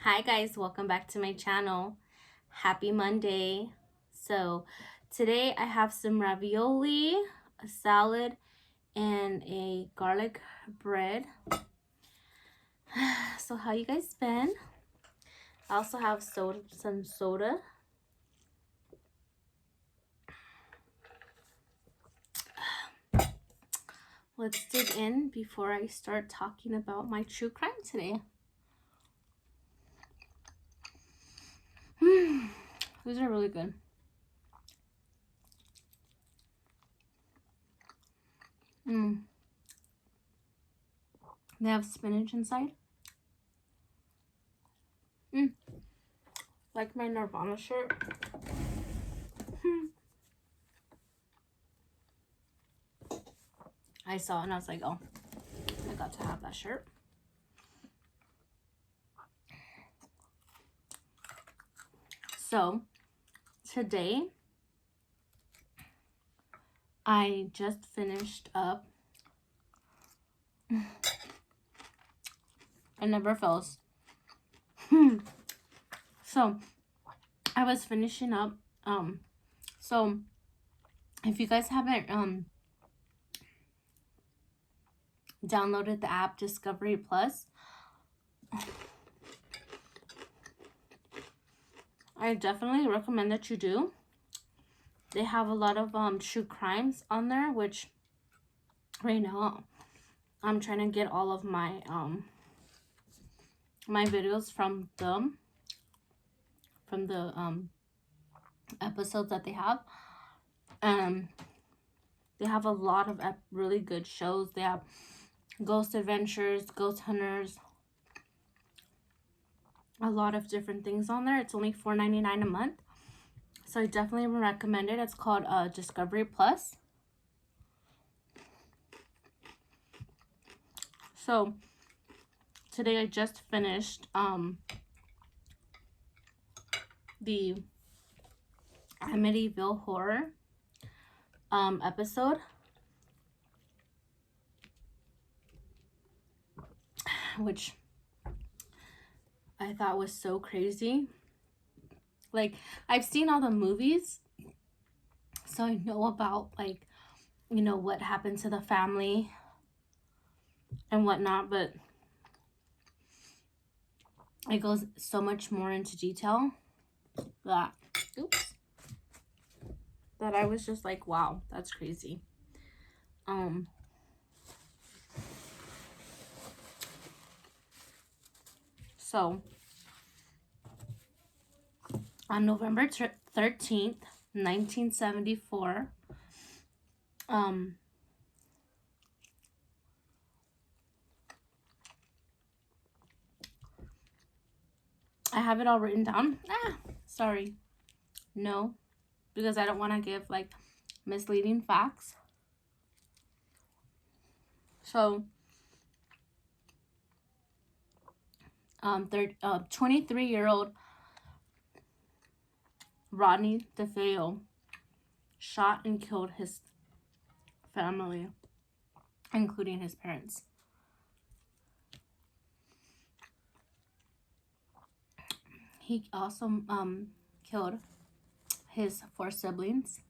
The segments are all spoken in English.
Hi guys, welcome back to my channel. Happy Monday. So today I have some ravioli, a salad, and a garlic bread. So how you guys been? I also have some soda. Let's dig in before I start talking about my true crime today. These are really good. They have spinach inside. Like my Nirvana shirt. I saw it and I was like, oh, I got to have that shirt. So today I just finished up. It never fails. So I was finishing up. So if you guys haven't downloaded the app Discovery Plus, I definitely recommend that you do. They have a lot of true crimes on there, which right now I'm trying to get all of my my videos from them, from the episodes that they have. They have a lot of really good shows. They have Ghost Adventures, Ghost Hunters, a lot of different things on there. It's only $4.99 a month, so I definitely recommend it. It's called Discovery Plus. So today I just finished the Amityville horror episode, which I thought was so crazy. Like, I've seen all the movies, so I know about, like, you know, what happened to the family and whatnot, but it goes so much more into detail that, that I was just like, wow, that's crazy. So on November 13th, 1974, I have it all written down. Sorry. No, because I don't want to give, like, misleading facts. So, 23-year-old Rodney DeFeo shot and killed his family, including his parents. He also killed his 4 siblings.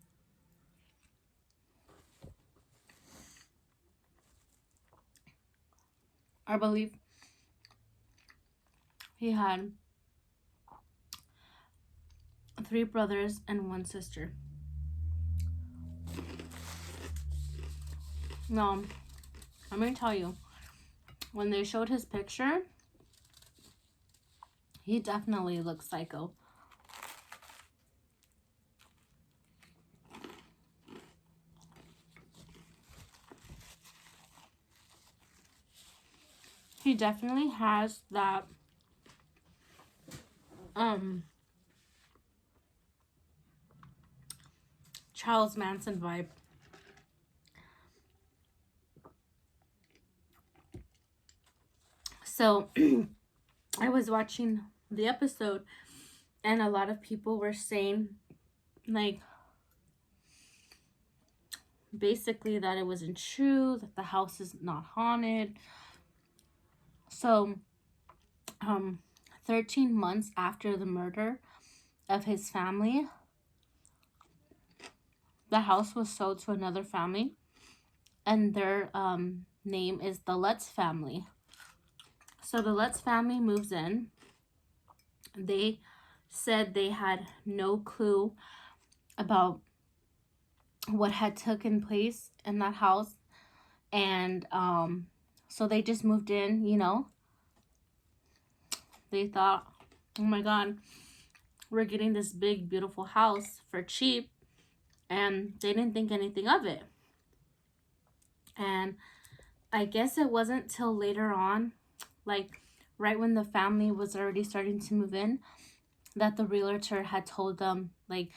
I believe he had 3 brothers and 1 sister. No, let me tell you, when they showed his picture, he definitely looks psycho. He definitely has that Charles Manson vibe. So I was watching the episode and a lot of people were saying, like, basically that it wasn't true, that the house is not haunted. So 13 months after the murder of his family, the house was sold to another family, and their name is the Lutz family. So the Lutz family moves in. They said they had no clue about what had taken place in that house, and so they just moved in, you know. They thought, oh my god, we're getting this big beautiful house for cheap, and they didn't think anything of it. And I guess it wasn't till later on, like right when the family was already starting to move in, that the realtor had told them like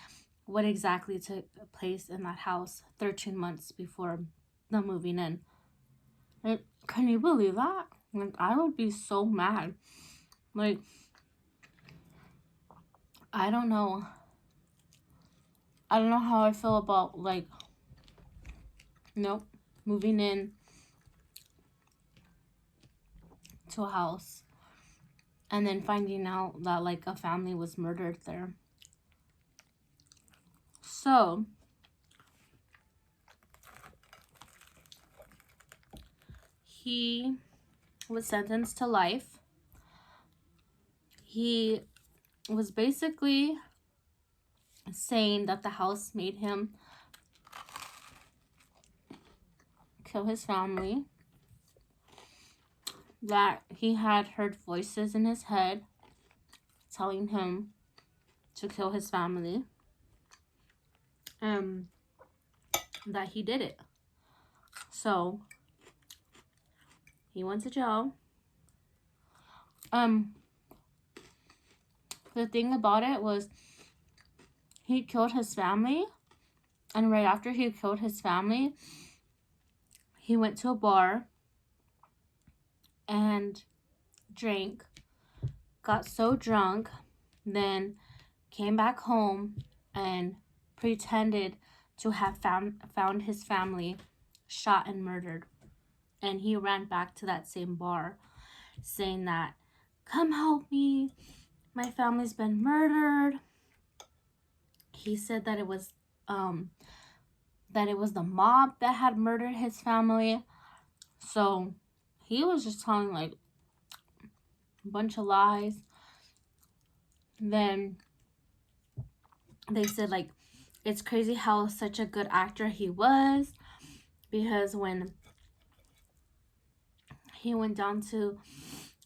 what exactly took place in that house 13 months before them moving in. Like, can you believe that? Like, I would be so mad. Like, I don't know how I feel about, like, nope, moving in to a house and then finding out that, like, a family was murdered there. So, he was sentenced to life. He was basically saying that the house made him kill his family, that he had heard voices in his head telling him to kill his family, that he did it. So he went to jail. The thing about it was he killed his family, and right after he killed his family, he went to a bar and drank, got so drunk, then came back home and pretended to have found his family shot and murdered. And he ran back to that same bar saying that, come help me, my family's been murdered. He said that it was the mob that had murdered his family. So he was just telling like a bunch of lies. Then they said like it's crazy how such a good actor he was, because when he went down to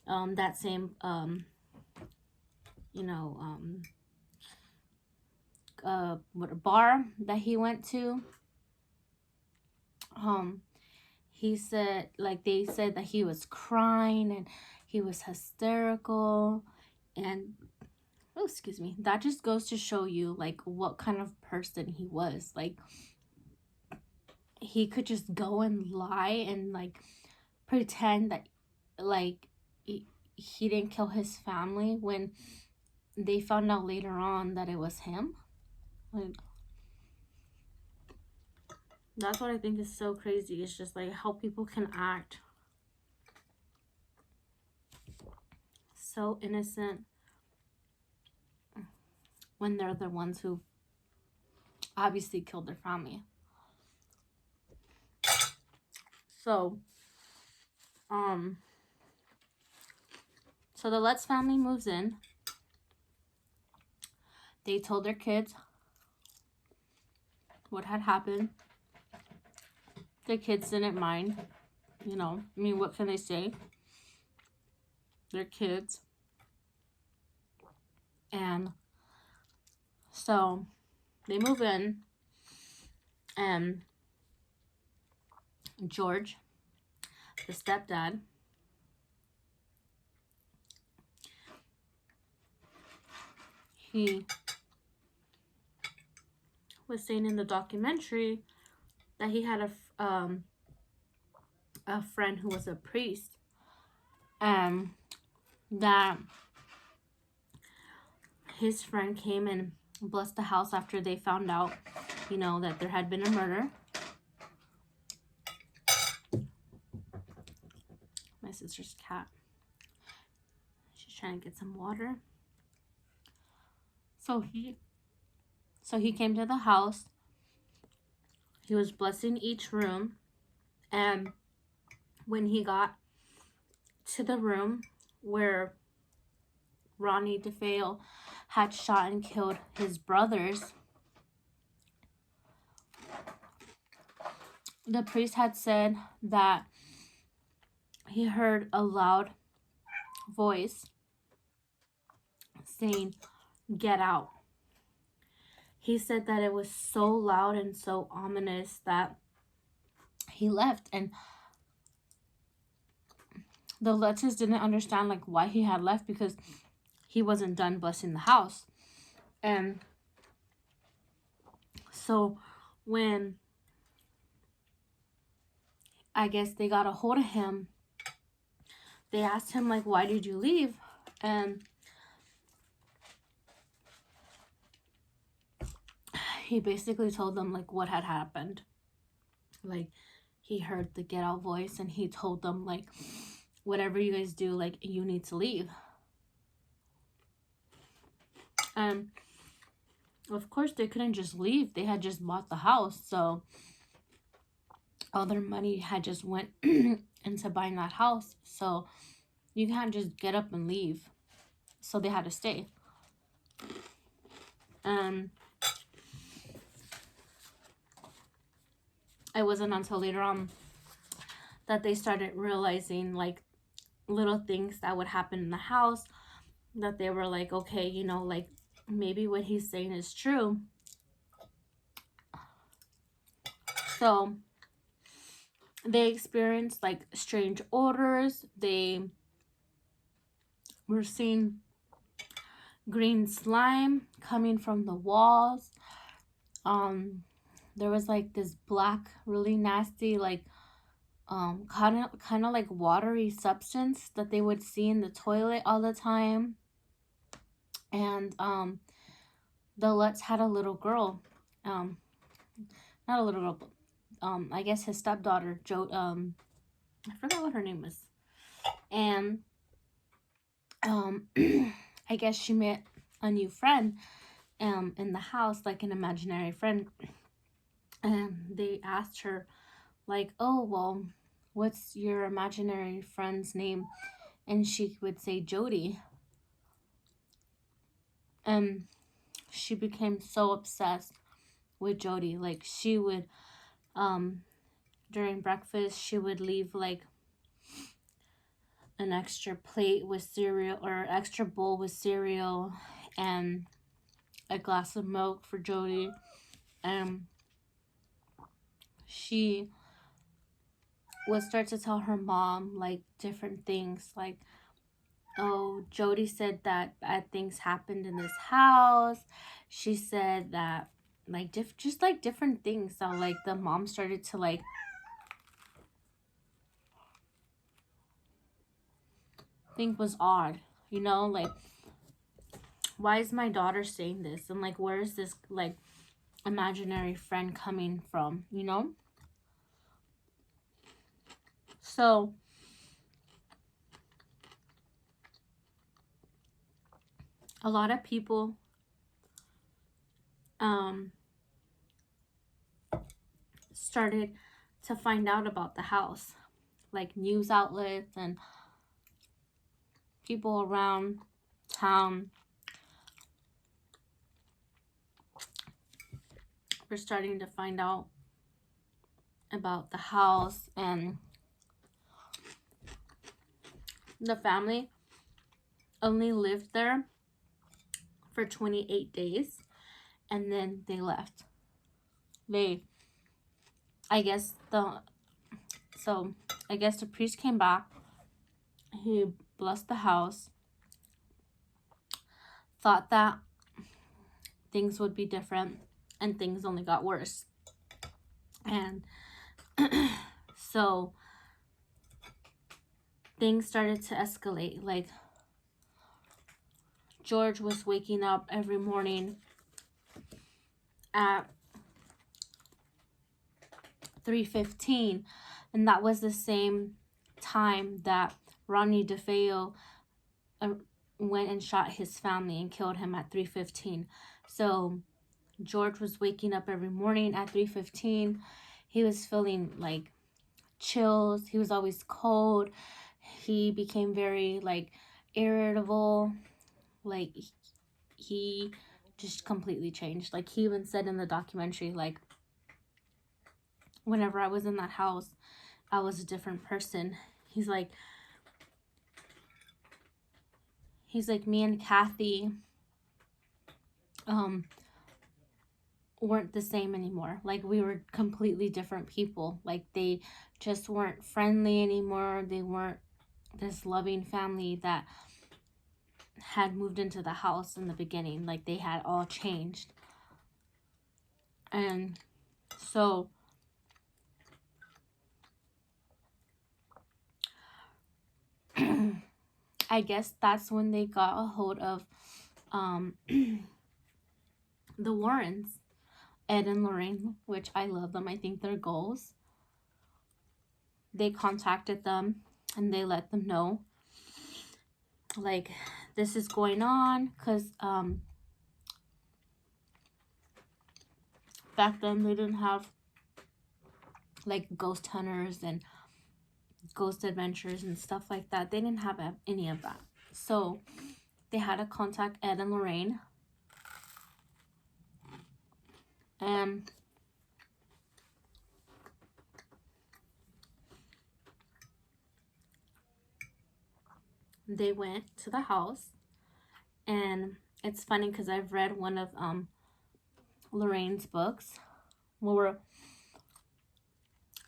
that same bar that he went to, he said, like, they said that he was crying and he was hysterical, and oh, excuse me, that just goes to show you like what kind of person he was. Like, he could just go and lie and like pretend that like he didn't kill his family when they found out later on that it was him. Like, that's what I think is so crazy. It's just like how people can act so innocent when they're the ones who obviously killed their family. So the Lutz family moves in. They told their kids what had happened. The kids didn't mind. You know, I mean, what can they say? They're kids. And so they move in, and George, the stepdad, he was saying in the documentary that he had a friend who was a priest, that his friend came and blessed the house after they found out, you know, that there had been a murder. My sister's cat, she's trying to get some water. So he came to the house. He was blessing each room, and when he got to the room where Ronnie DeFeo had shot and killed his brothers, the priest had said that he heard a loud voice saying, "Get out." He said that it was so loud and so ominous that he left, and the Lutzes didn't understand like why he had left, because he wasn't done blessing the house. And so when I guess they got a hold of him, they asked him like, "Why did you leave?" And he basically told them like what had happened. Like, he heard the get out voice, and he told them like, whatever you guys do, like, you need to leave. And of course they couldn't just leave. They had just bought the house, so all their money had just went into buying that house. So you can't just get up and leave. So they had to stay. It wasn't until later on that they started realizing like little things that would happen in the house, that they were like, okay, you know, like maybe what he's saying is true. So they experienced like strange odors. They were seeing green slime coming from the walls. There was like this black, really nasty, like kind of like watery substance that they would see in the toilet all the time. And the Lutz had a little girl, not a little girl, but I guess his stepdaughter, I forgot what her name was. And I guess she met a new friend in the house, like an imaginary friend. And they asked her like, "Oh, well, what's your imaginary friend's name?" And she would say Jody. And she became so obsessed with Jody. Like, she would during breakfast, she would leave like an extra plate with cereal, or extra bowl with cereal, and a glass of milk for Jody. And she would start to tell her mom like different things, like, "Oh, Jody said that bad things happened in this house." She said that like just like different things. So like the mom started to like think was odd, you know, like, why is my daughter saying this, and like where is this like imaginary friend coming from, you know? So a lot of people started to find out about the house, like news outlets and people around town were starting to find out about the house. And the family only lived there for 28 days, and then they left. I guess the priest came back. He blessed the house, thought that things would be different, and things only got worse. And so things started to escalate. Like, George was waking up every morning at 3:15, and that was the same time that Ronnie DeFeo went and shot his family and killed him at 3:15. So George was waking up every morning at 3:15. He was feeling like chills. He was always cold. He became very like irritable. Like he just completely changed. Like he even said in the documentary, like, whenever I was in that house, I was a different person. He's like me and Kathy weren't the same anymore. Like we were completely different people. Like they just weren't friendly anymore. They weren't this loving family that had moved into the house in the beginning. Like they had all changed. And so I guess that's when they got a hold of the Warrens, Ed and Lorraine, which I love them. I think they're goals. They contacted them and they let them know, like, this is going on, because back then they didn't have like ghost hunters and ghost adventures and stuff like that. They didn't have any of that. So they had to contact Ed and Lorraine. And they went to the house. And it's funny because I've read one of Lorraine's books where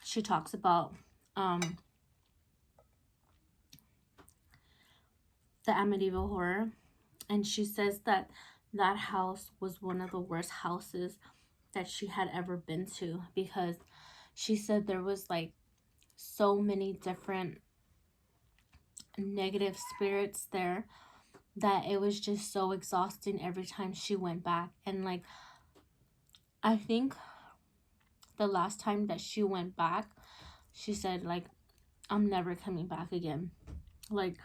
she talks about the Amityville horror, and she says that that house was one of the worst houses that she had ever been to, because she said there was like so many different negative spirits there that it was just so exhausting every time she went back. And like, I think the last time that she went back, she said, like, I'm never coming back again. Like,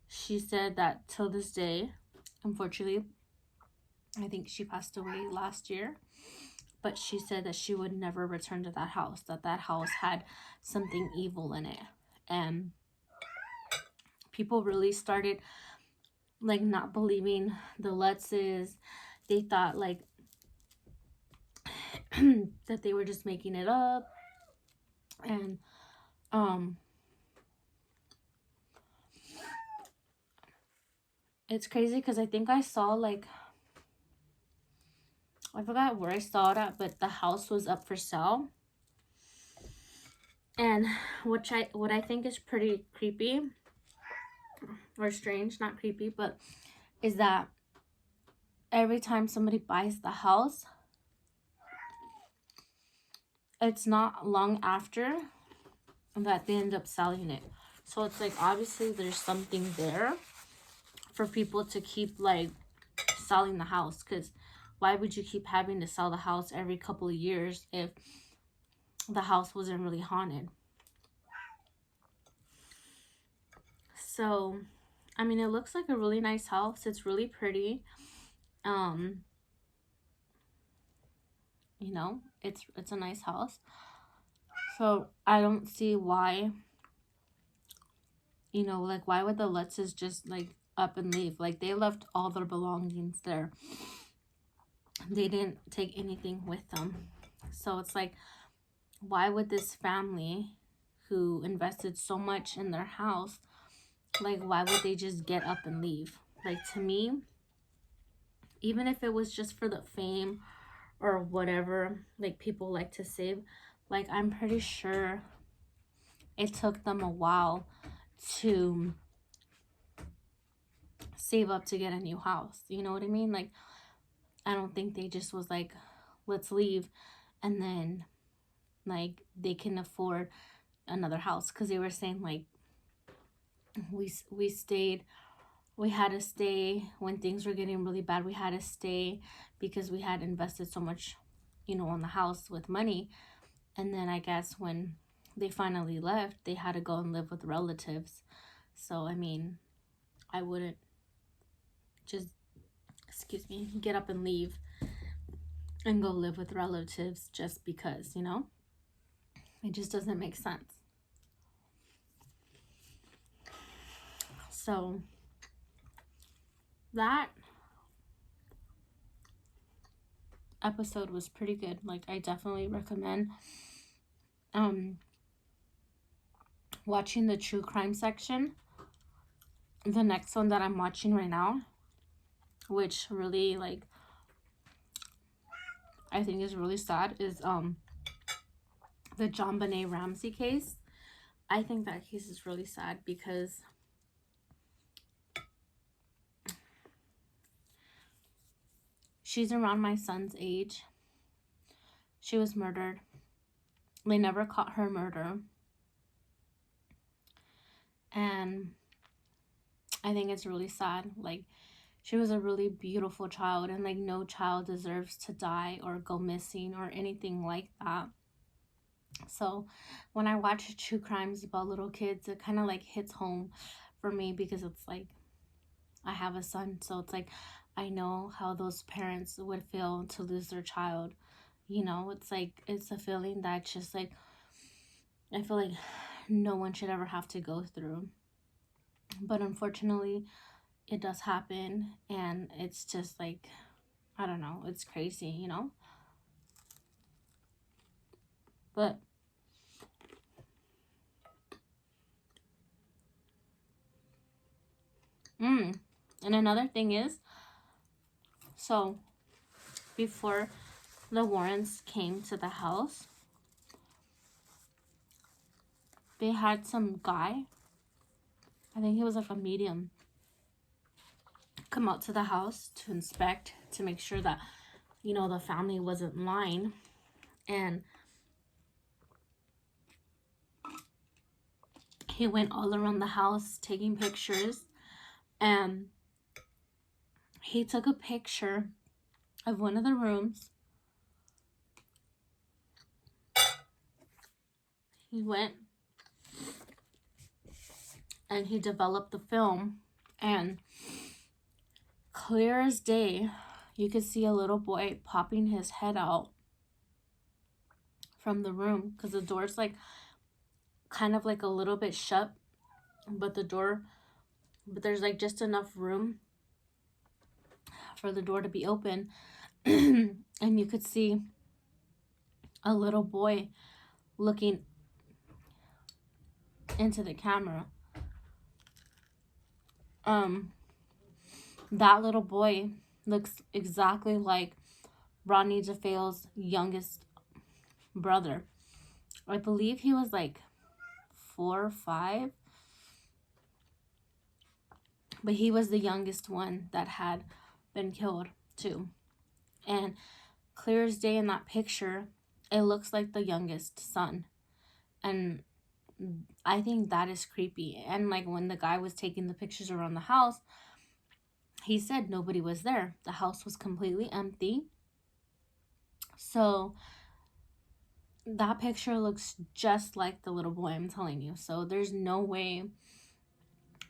she said that till this day, unfortunately, I think she passed away last year, but she said that she would never return to that house, that that house had something evil in it. And people really started like not believing the Lutzes. They thought like that they were just making it up. And it's crazy because I think I saw like, I forgot where I saw it at, but the house was up for sale. And what I think is pretty creepy or strange, not creepy, but is that every time somebody buys the house, it's not long after that they end up selling it. So it's like, obviously there's something there for people to keep like selling the house, because why would you keep having to sell the house every couple of years if the house wasn't really haunted? So I mean, it looks like a really nice house. It's really pretty. You know, it's a nice house. So I don't see why, you know, like, why would the Lutzes just like up and leave? Like, they left all their belongings there. They didn't take anything with them. So it's like, why would this family who invested so much in their house, like, why would they just get up and leave? Like, to me, even if it was just for the fame or whatever, like people like to say, like, I'm pretty sure it took them a while to save up to get a new house. You know what I mean? Like, I don't think they just was like, let's leave, and then like they can afford another house. Because they were saying like, we had to stay when things were getting really bad. We had to stay because we had invested so much, you know, on the house with money. And then I guess when they finally left, they had to go and live with relatives. So I mean, I wouldn't just, excuse me, get up and leave and go live with relatives just because, you know? It just doesn't make sense. So that episode was pretty good. Like, I definitely recommend watching the true crime section. The next one that I'm watching right now, which really, like, I think is really sad, is the JonBenet Ramsey case. I think that case is really sad because she's around my son's age. She was murdered. They never caught her murder. And I think it's really sad. Like, she was a really beautiful child, and like no child deserves to die or go missing or anything like that. So when I watch true crimes about little kids, it kind of like hits home for me because it's like I have a son, so it's like I know how those parents would feel to lose their child. You know, it's like, it's a feeling that just like, I feel like no one should ever have to go through. But unfortunately, it does happen, and it's just like, I don't know, it's crazy, you know? But and another thing is, so before the Warrens came to the house, they had some guy, I think he was like a medium, come out to the house to inspect, to make sure that, you know, the family wasn't lying. And he went all around the house taking pictures, and he took a picture of one of the rooms. He went and he developed the film, and clear as day, you could see a little boy popping his head out from the room, because the door's like kind of like a little bit shut, but there's like just enough room for the door to be open. And you could see a little boy looking into the camera. That little boy looks exactly like Rodney DeFeo's youngest brother. I believe he was like 4 or 5, but he was the youngest one that had been killed too. And clear as day in that picture, it looks like the youngest son. And I think that is creepy. And like when the guy was taking the pictures around the house, he said nobody was there. The house was completely empty. So that picture looks just like the little boy, I'm telling you. So there's no way,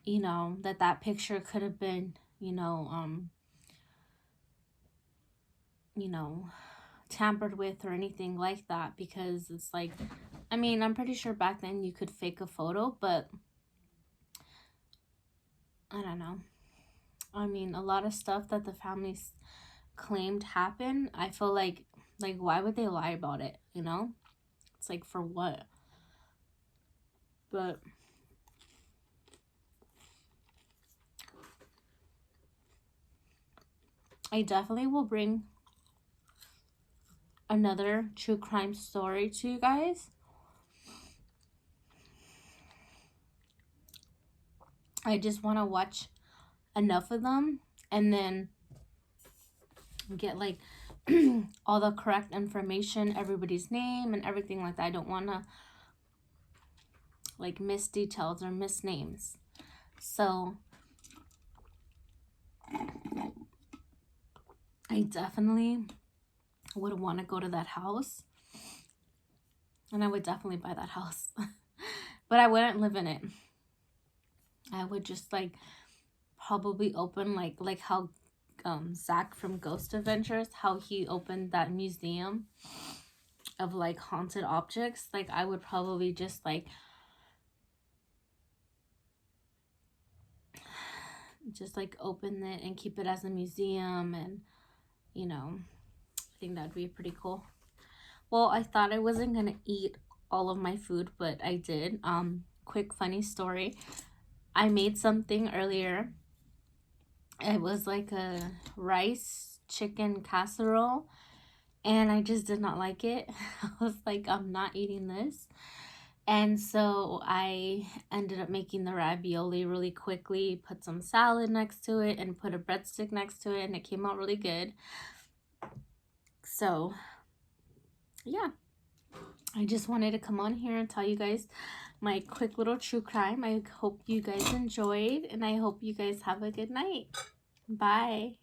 you know, that picture could have been, you know, tampered with or anything like that, because it's like, I mean, I'm pretty sure back then you could fake a photo, but I don't know. I mean, a lot of stuff that the families claimed happened, I feel like why would they lie about it, you know? It's like, for what? But I definitely will bring another true crime story to you guys. I just want to watch enough of them and then get like all the correct information, everybody's name and everything like that. I don't want to like miss details or miss names. So I definitely would want to go to that house, and I would definitely buy that house. But I wouldn't live in it. I would just like probably open like how Zach from Ghost Adventures, how he opened that museum of like haunted objects. Like I would probably just like open it and keep it as a museum, and you know, I think that'd be pretty cool. Well, I thought I wasn't gonna eat all of my food, but I did. Quick funny story. I made something earlier. It was like a rice chicken casserole, and I just did not like it. I was like, I'm not eating this. And so I ended up making the ravioli really quickly, put some salad next to it, and put a breadstick next to it, and it came out really good. So, yeah. I just wanted to come on here and tell you guys my quick little true crime. I hope you guys enjoyed, and I hope you guys have a good night. Bye.